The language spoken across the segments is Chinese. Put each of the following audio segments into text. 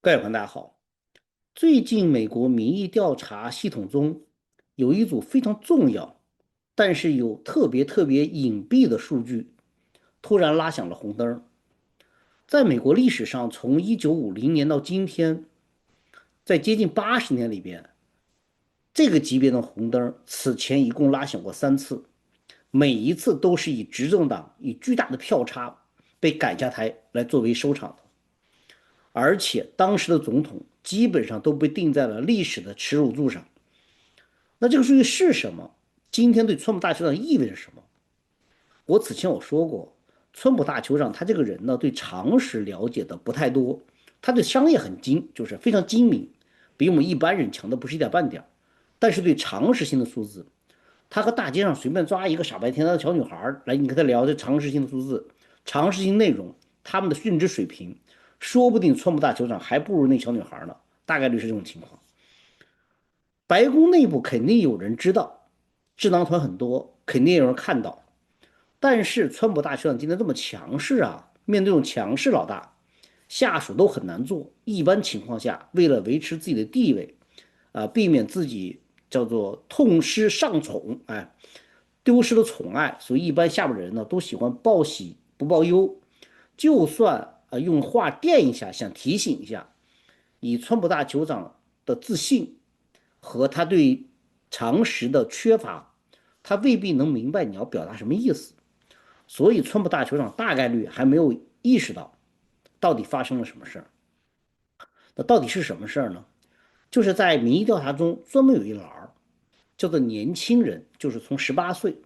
各位朋友，大家好。最近美国民意调查系统中有一组非常重要，但是有特别隐蔽的数据，突然拉响了红灯。在美国历史上，从1950年到今天，在接近80年里边，这个级别的红灯此前一共拉响过3次，每一次都是以执政党以巨大的票差被赶下台来作为收场的。而且当时的总统基本上都被定在了历史的耻辱柱上。那这个数据是什么？今天对川普大酋长意味着什么？我此前说过，川普大酋长他这个人呢，对常识了解的不太多，他对商业很精，就是非常精明，比我们一般人强的不是一点半点。但是对常识性的数字，他和大街上随便抓一个傻白甜的小女孩来，你跟他聊这常识性的数字、常识性内容，他们的认知水平，说不定川普大酋长还不如那小女孩呢，大概率是这种情况。白宫内部肯定有人知道，智囊团很多，肯定有人看到。但是川普大酋长今天这么强势啊，面对这种强势老大，下属都很难做。一般情况下，为了维持自己的地位，避免自己叫做痛失上宠，丢失了宠爱，所以一般下边的人呢都喜欢报喜不报忧，就算用话垫一下，想提醒一下，以川普大酋长的自信和他对常识的缺乏，他未必能明白你要表达什么意思。所以，川普大酋长大概率还没有意识到底发生了什么事儿。那到底是什么事儿呢？就是在民意调查中专门有一栏叫做年轻人，就是从18岁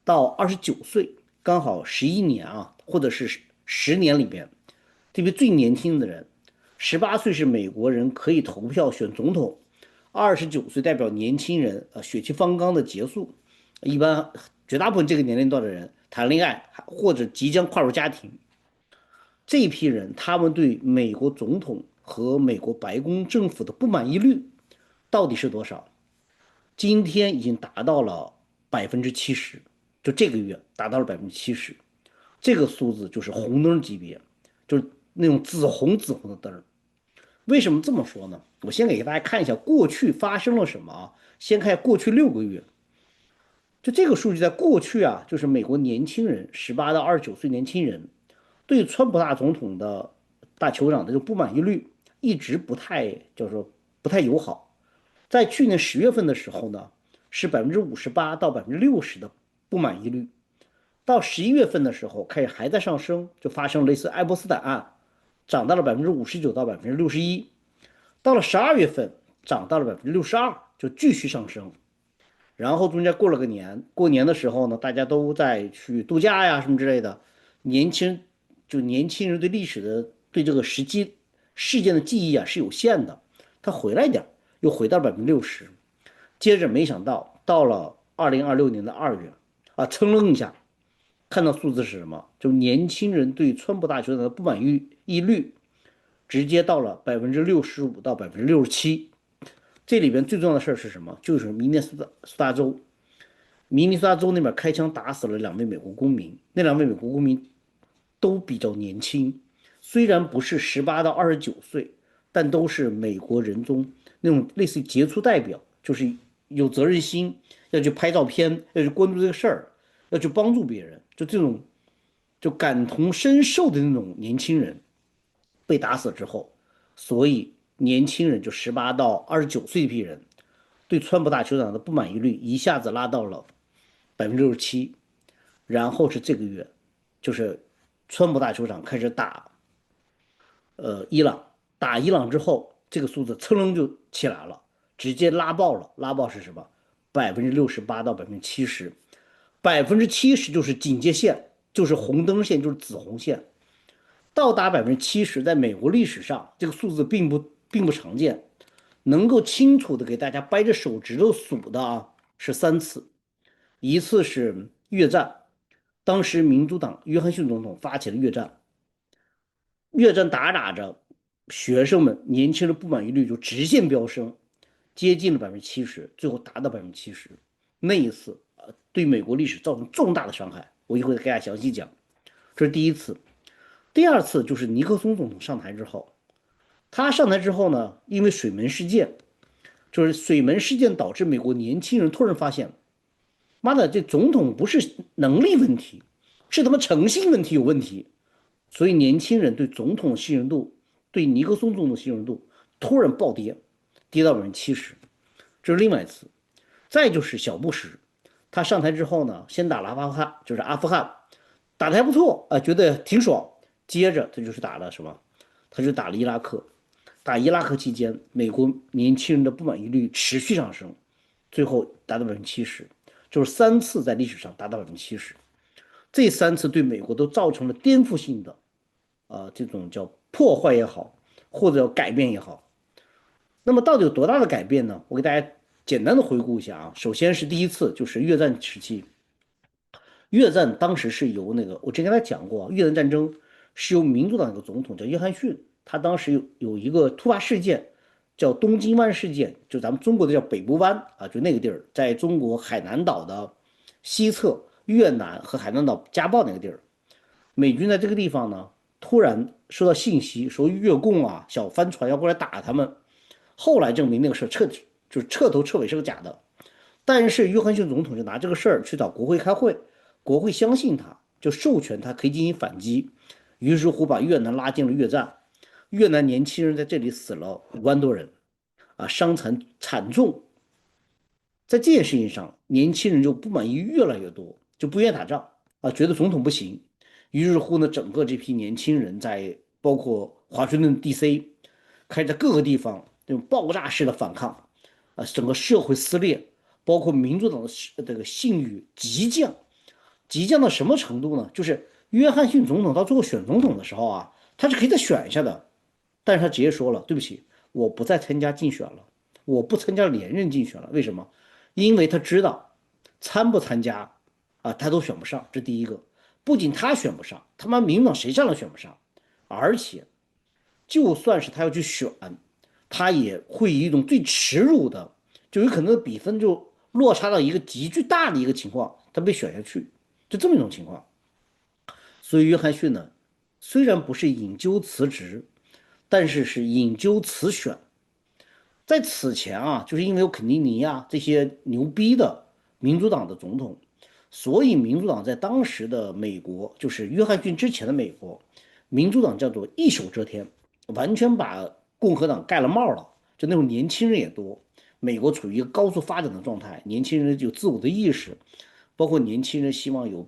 到29岁，刚好11年啊，或者是10年里边，特别最年轻的人，18岁是美国人可以投票选总统，29岁代表年轻人血气方刚的结束。一般绝大部分这个年龄段的人谈恋爱或者即将跨入家庭，这一批人他们对美国总统和美国白宫政府的不满意率到底是多少？今天已经达到了70%，就这个月达到了70%，这个数字就是红灯级别，就是那种紫红的灯。为什么这么说呢？我先给大家看一下过去发生了什么啊。先看过去6个月，就这个数据，在过去啊，就是美国年轻人18到29岁年轻人对川普大总统的大酋长的这个不满意率一直不太友好。在去年10月份的时候呢，是58%到60%的不满意率。到11月份的时候，开始还在上升，就发生了类似爱泼斯坦案，涨到了59%到61%。到了12月份，涨到了62%，就继续上升。然后中间过了个年，过年的时候呢，大家都在去度假呀什么之类的，年轻年轻人对历史的对这个实际事件的记忆啊是有限的，他回来一点，又回到了60%。接着没想到了2026年的2月啊，噌楞一下，看到数字是什么？就年轻人对川普大酋长的不满意率直接到了65%到67%。这里边最重要的事儿是什么？就是明尼苏达州那边开枪打死了2位美国公民，那2位美国公民都比较年轻，虽然不是18到29岁，但都是美国人中那种类似于杰出代表，就是有责任心，要去拍照片，要去关注这个事儿，要去帮助别人，就这种就感同身受的那种年轻人被打死之后，所以年轻人就18到29岁这批人对川普大酋长的不满意率一下子拉到了67%。然后是这个月，就是川普大酋长开始打伊朗，打伊朗之后，这个数字蹭楞就起来了，直接拉爆了。拉爆是什么？68%到70%，70%就是警戒线，就是红灯线，就是紫红线。到达70%，在美国历史上这个数字并不常见。能够清楚的给大家掰着手指头数的啊，是3次。一次是越战，当时民主党约翰逊总统发起了越战，越战打着，学生们年轻人不满意率就直线飙升，接近了70%，最后达到70%。那一次对美国历史造成重大的伤害，我一会儿给大家详细讲。这是第一次。第二次就是尼克松总统上台之后，他上台之后呢，因为水门事件，就是水门事件导致美国年轻人突然发现，妈的，这总统不是能力问题，是他妈诚信问题有问题。所以年轻人对总统的信任度，对尼克松总统的信任度突然暴跌，跌到70%，这是另外一次。再就是小布什，他上台之后呢，先打了阿富汗，就是阿富汗，打得还不错啊，觉得挺爽。接着他就是打了什么？他就打了伊拉克。打伊拉克期间，美国年轻人的不满意率持续上升，最后达到70%，就是3次在历史上达到70%。这3次对美国都造成了颠覆性的这种叫破坏也好，或者叫改变也好。那么到底有多大的改变呢？我给大家简单的回顾一下啊。首先是第一次，就是越战时期，越战当时是由我之前跟他讲过，越战战争是由民主党一个总统叫约翰逊，他当时有一个突发事件，叫东京湾事件，就咱们中国的叫北部湾啊，就那个地儿，在中国海南岛的西侧，越南和海南岛家暴那个地儿，美军在这个地方呢，突然收到信息说越共啊小帆船要过来打他们，后来证明那个事就是彻头彻尾是个假的。但是约翰逊总统就拿这个事儿去找国会开会，国会相信他，就授权他可以进行反击，于是乎把越南拉进了越战。越南年轻人在这里死了5万多人，伤残惨重。在这件事情上，年轻人就不满意越来越多，就不愿意打仗觉得总统不行。于是乎呢，整个这批年轻人在包括华盛顿 DC，开始在各个地方这种爆炸式的反抗，整个社会撕裂，包括民主党的这个信誉急降，急降到什么程度呢？就是约翰逊总统到最后选总统的时候他是可以再选一下的，但是他直接说了，对不起，我不再参加竞选了，我不参加连任竞选了。为什么？因为他知道参不参加他都选不上，这第一个。不仅他选不上，他妈民主党谁上都选不上，而且就算是他要去选，他也会以一种最耻辱的，就有可能比分就落差到一个极巨大的一个情况，他被选下去，就这么一种情况。所以约翰逊呢，虽然不是引咎辞职，但是是引咎辞选。在此前就是因为有肯尼迪这些牛逼的民主党的总统，所以民主党在当时的美国，就是约翰逊之前的美国，民主党叫做一手遮天，完全把共和党盖了帽了。就那种年轻人也多，美国处于一个高速发展的状态，年轻人有自我的意识，包括年轻人希望有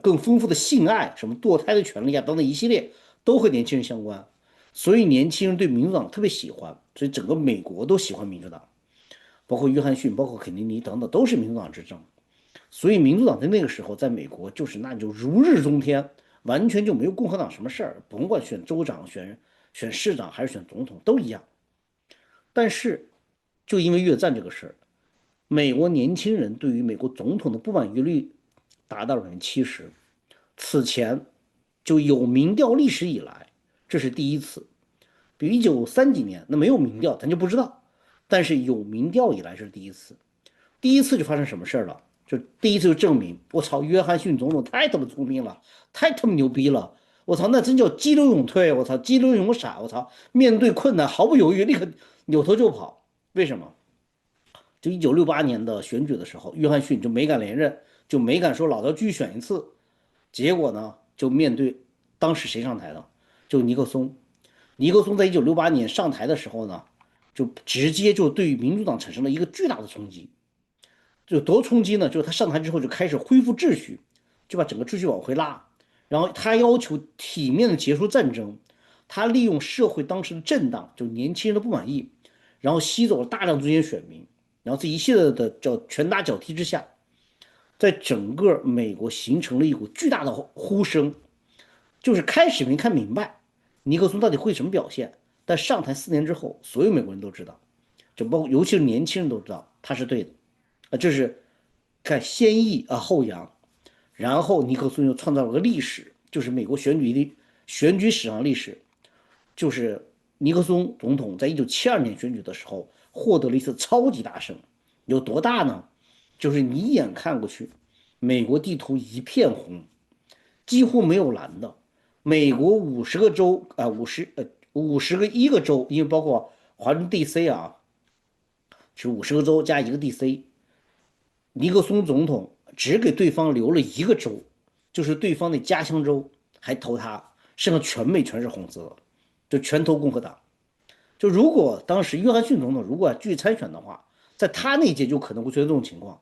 更丰富的性爱，什么堕胎的权利等等一系列都和年轻人相关。所以年轻人对民主党特别喜欢，所以整个美国都喜欢民主党，包括约翰逊、包括肯尼迪等等，都是民主党执政。所以民主党在那个时候在美国那就如日中天，完全就没有共和党什么事儿，甭管选州长、选市长还是选总统都一样。但是就因为越战这个事儿，美国年轻人对于美国总统的不满意率达到了70%，此前就有民调历史以来，这是第一次。比如1930几年那没有民调，咱就不知道，但是有民调以来是第一次。第一次就发生什么事儿了？就第一次就证明，我操，约翰逊总统太他妈聪明了，太他妈牛逼了！我操，那真叫激流勇退！我操，激流勇闪！我操，面对困难毫不犹豫，立刻扭头就跑。为什么？就1968年的选举的时候，约翰逊就没敢连任，就没敢说老子要继续选一次。结果呢，就面对当时谁上台的？就尼克松。尼克松在1968年上台的时候呢，就直接就对民主党产生了一个巨大的冲击。就多冲击呢？就是他上台之后就开始恢复秩序，就把整个秩序往回拉。然后他要求体面的结束战争，他利用社会当时的震荡，就年轻人的不满意，然后吸走了大量中间选民，然后这一系列的叫拳打脚踢之下，在整个美国形成了一股巨大的呼声，就是开始没看明白尼克松到底会什么表现，但上台4年之后，所有美国人都知道，就包括尤其是年轻人都知道他是对的。这是看先抑后扬，然后尼克松又创造了个历史，就是美国选举史上历史，就是尼克松总统在1972年选举的时候获得了一次超级大胜，有多大呢？就是你一眼看过去，美国地图一片红，几乎没有蓝的，美国50个州51个州，因为包括华盛顿 DC 啊，是50个州加一个 DC。尼克松总统只给对方留了一个州，就是对方的家乡州，还投他，剩下全美全是红色的，就全投共和党。就如果当时约翰逊总统如果继续参选的话，在他那届就可能会出现这种情况，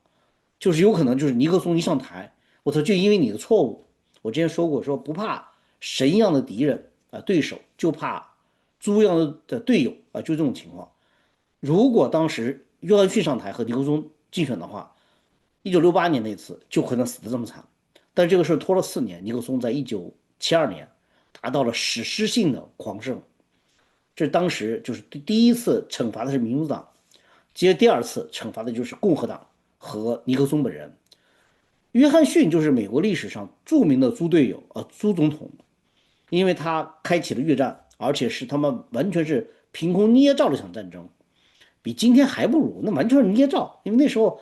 就是有可能就是尼克松一上台，我操，就因为你的错误，我之前说过，说不怕神一样的敌人对手，就怕猪一样的队友就这种情况。如果当时约翰逊上台和尼克松竞选的话，1968年那次就可能死得这么惨。但这个事儿拖了4年，尼克松在1972年达到了史诗性的狂胜，这当时就是第一次惩罚的是民主党，接着第二次惩罚的就是共和党和尼克松本人。约翰逊就是美国历史上著名的猪队友猪总统，因为他开启了越战，而且是他们完全是凭空捏造了一场战争，比今天还不如，那完全是捏造。因为那时候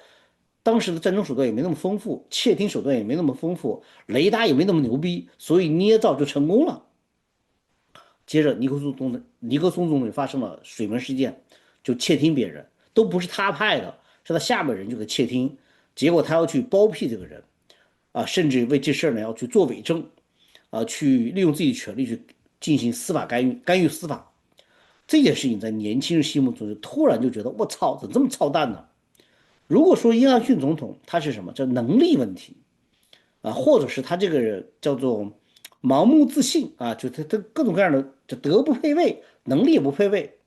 当时的战争手段也没那么丰富，窃听手段也没那么丰富，雷达也没那么牛逼，所以捏造就成功了。接着尼克松总统发生了水门事件，就窃听别人，都不是他派的，是他下面人就给窃听，结果他要去包庇这个人甚至为这事儿呢要去做伪证去利用自己的权利去进行司法干预司法。这件事情在年轻人心目中就突然就觉得我操，怎么这么操蛋呢？如果说约翰逊总统他是什么叫能力问题或者是他这个人叫做盲目自信就他各种各样的这德不配位，能力也不配位。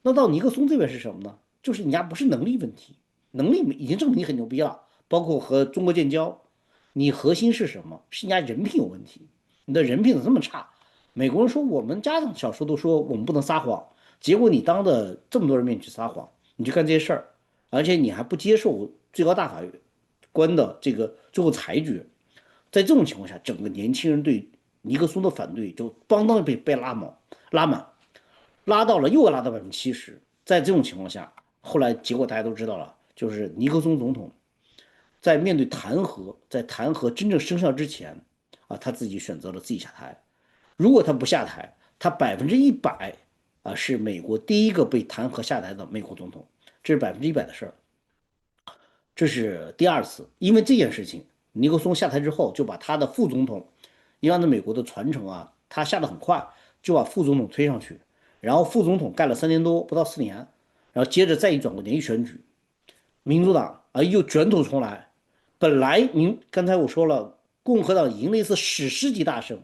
那到尼克松这边是什么呢？就是你家不是能力问题，能力已经证明你很牛逼了，包括和中国建交，你核心是什么？是你家人品有问题，你的人品怎么这么差？美国人说我们家长小时候都说我们不能撒谎，结果你当着这么多人面去撒谎，你去干这些事儿，而且你还不接受最高大法官的这个最后裁决。在这种情况下，整个年轻人对尼克松的反对就邦当被拉满，又拉到70%。在这种情况下，后来结果大家都知道了，就是尼克松总统在面对弹劾真正生效之前他自己选择了自己下台。如果他不下台，他100%是美国第一个被弹劾下台的美国总统，这是100%的事儿。这是第二次，因为这件事情，尼克松下台之后就把他的副总统，因为按照美国的传承他下得很快，就把副总统推上去，然后副总统干了3年多，不到4年，然后接着再一转过连续选举，民主党又卷土重来。本来刚才我说了，共和党赢了一次史诗级大胜，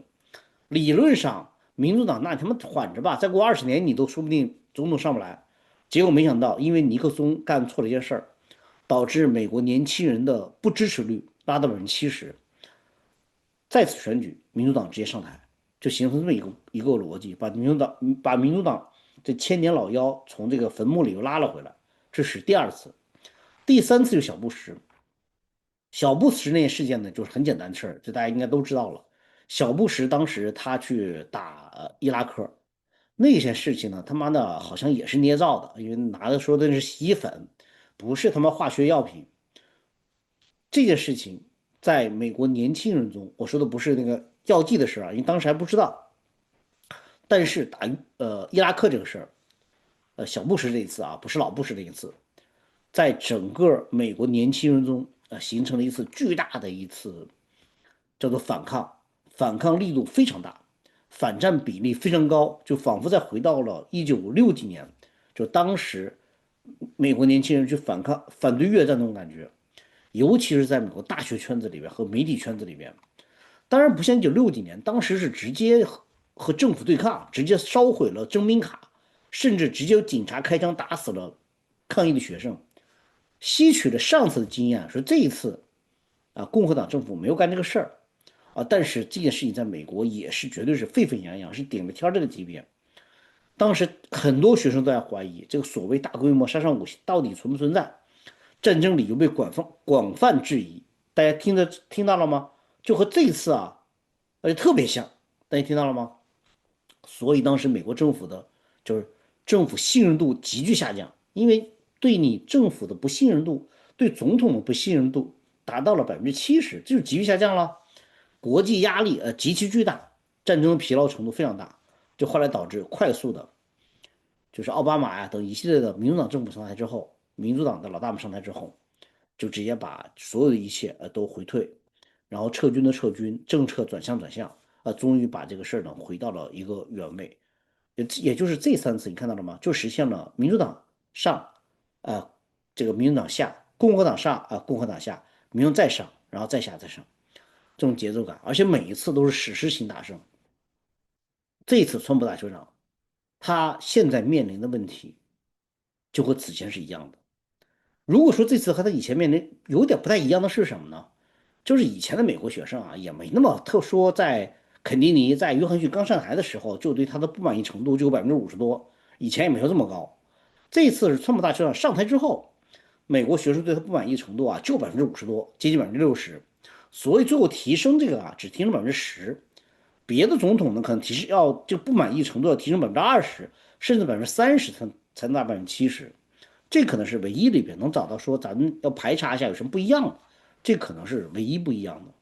理论上民主党那他妈缓着吧，再过20年你都说不定总统上不来。结果没想到，因为尼克松干错了一件事儿，导致美国年轻人的不支持率拉到70%。再次选举，民主党直接上台，就形成这么一个逻辑，把民主党这千年老妖从这个坟墓里又拉了回来。这是第二次。第三次就小布什。小布什那件事件呢，就是很简单的事儿，这大家应该都知道了。小布什当时他去打伊拉克那件事情呢，他妈的好像也是捏造的，因为拿的说的是洗衣粉，不是他妈化学药品。这件事情在美国年轻人中，我说的不是那个药剂的事因为当时还不知道。但是打伊拉克这个事儿，小布什这一次不是老布什这一次，在整个美国年轻人中形成了一次巨大的一次叫做反抗，反抗力度非常大，反战比例非常高，就仿佛再回到了1960几年，就当时美国年轻人去反对越战那种感觉，尤其是在美国大学圈子里边和媒体圈子里边。当然不像1960几年，当时是直接和政府对抗，直接烧毁了征兵卡，甚至直接有警察开枪打死了抗议的学生。吸取了上次的经验，说这一次共和党政府没有干这个事儿但是这件事情在美国也是绝对是沸沸扬扬，是顶着天这个级别。当时很多学生都在怀疑这个所谓大规模杀伤武器到底存不存在，战争理由被广泛质疑。大家听到了吗？就和这次而且特别像，大家听到了吗？所以当时美国政府的就是政府信任度急剧下降，因为对你政府的不信任度，对总统的不信任度达到了70%，这就急剧下降了。国际压力极其巨大，战争的疲劳程度非常大。就后来导致快速的，就是奥巴马呀等一系列的民主党政府上台之后，民主党的老大们上台之后，就直接把所有的一切都回退，然后撤军的撤军，政策转向转向，终于把这个事儿呢回到了一个原位，也就是这3次你看到了吗？就实现了民主党上，啊、这个民主党下，共和党上共和党下，民主再上，然后再下再上，这种节奏感，而且每一次都是史诗型大胜。这一次川普大酋长，他现在面临的问题就和此前是一样的。如果说这次和他以前面临有点不太一样的是什么呢？就是以前的美国学生也没那么特说，在肯尼迪在约翰逊刚上台的时候，就对他的不满意程度就有50%多，以前也没有这么高。这次是川普大酋长上台之后，美国学生对他不满意程度就50%多，接近60%，所以最后提升这个只提升10%，别的总统呢可能提升就不满意程度要提升20%，甚至30%才能达70%。这可能是唯一里边能找到说咱们要排查一下有什么不一样的，这可能是唯一不一样的。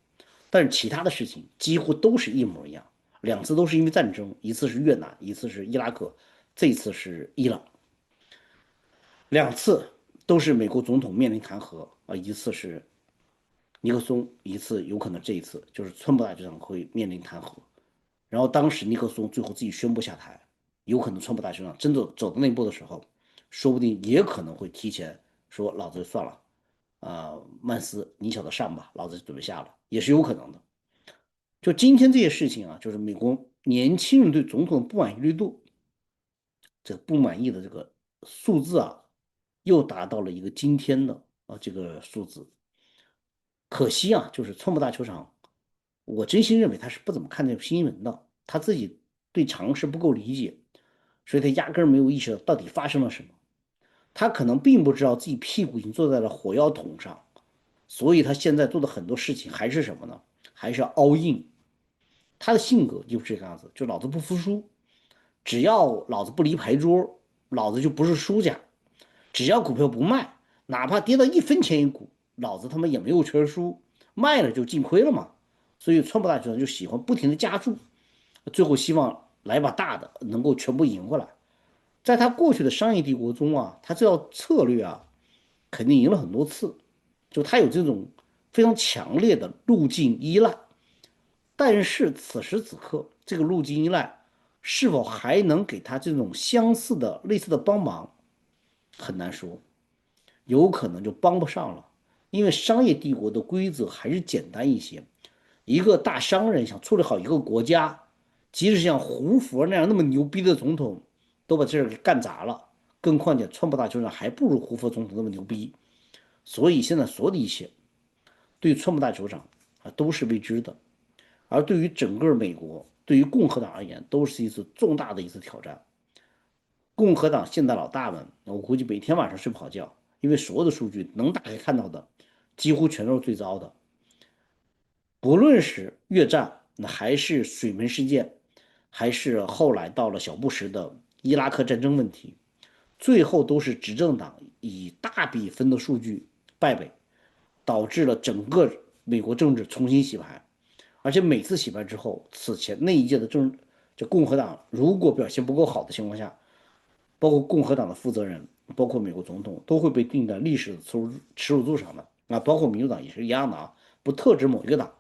但是其他的事情几乎都是一模一样，2次都是因为战争，一次是越南，一次是伊拉克，这次是伊朗，2次都是美国总统面临弹劾一次是尼克松，一次有可能这一次就是川普大酋长会面临弹劾。然后当时尼克松最后自己宣布下台，有可能川普大酋长真的走到那一步的时候，说不定也可能会提前说老子就算了，曼斯你晓得上吧，老子准备下了，也是有可能的。就今天这些事情就是美国年轻人对总统的不满意度，这不满意的这个数字又达到了一个今天的这个数字。可惜就是川普大球场，我真心认为他是不怎么看这个新闻的，他自己对常识不够理解，所以他压根儿没有意识到到底发生了什么。他可能并不知道自己屁股已经坐在了火药桶上，所以他现在做的很多事情还是什么呢？还是要 all in。他的性格就是这个样子，就老子不服输，只要老子不离牌桌，老子就不是输家。只要股票不卖，哪怕跌到1分钱一股，老子他妈也没有全输，卖了就净亏了嘛。所以川普大学就喜欢不停的加注，最后希望来把大的，能够全部赢过来。在他过去的商业帝国中他这套策略肯定赢了很多次，就他有这种非常强烈的路径依赖。但是此时此刻，这个路径依赖是否还能给他这种相似的、类似的帮忙，很难说，有可能就帮不上了。因为商业帝国的规则还是简单一些，一个大商人想处理好一个国家，即使像胡佛那样那么牛逼的总统，都把这儿给干砸了，更况且川普大酋长还不如胡佛总统那么牛逼。所以现在所有的一切，对川普大酋长都是未知的。而对于整个美国，对于共和党而言，都是一次重大的一次挑战。共和党现在老大们，我估计每天晚上睡不好觉，因为所有的数据能打开看到的，几乎全都是最糟的。不论是越战，那还是水门事件，还是后来到了小布什的伊拉克战争问题，最后都是执政党以大比分的数据败北，导致了整个美国政治重新洗牌。而且每次洗牌之后，此前那一届的就共和党如果表现不够好的情况下，包括共和党的负责人，包括美国总统，都会被定在历史的耻辱柱上的。包括民主党也是一样的不特指某一个党。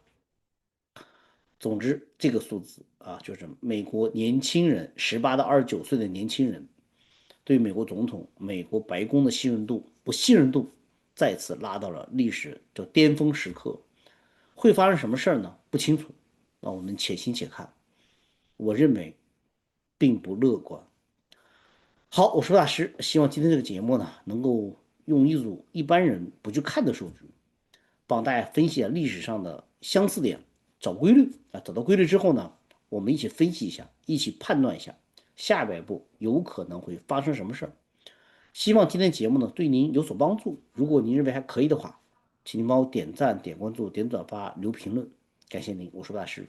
总之，这个数字就是美国年轻人18到29岁的年轻人对美国总统、美国白宫的信任度再次拉到了历史的巅峰时刻。会发生什么事儿呢？不清楚，我们且行且看。我认为并不乐观。好，我是大师，希望今天这个节目呢，能够用一组一般人不去看的数据，帮大家分析历史上的相似点，找规律找到规律之后呢，我们一起分析一下，一起判断一下下一步有可能会发生什么事儿。希望今天节目呢对您有所帮助。如果您认为还可以的话，请您帮我点赞、点关注、点转发、留评论，感谢您，我是大师。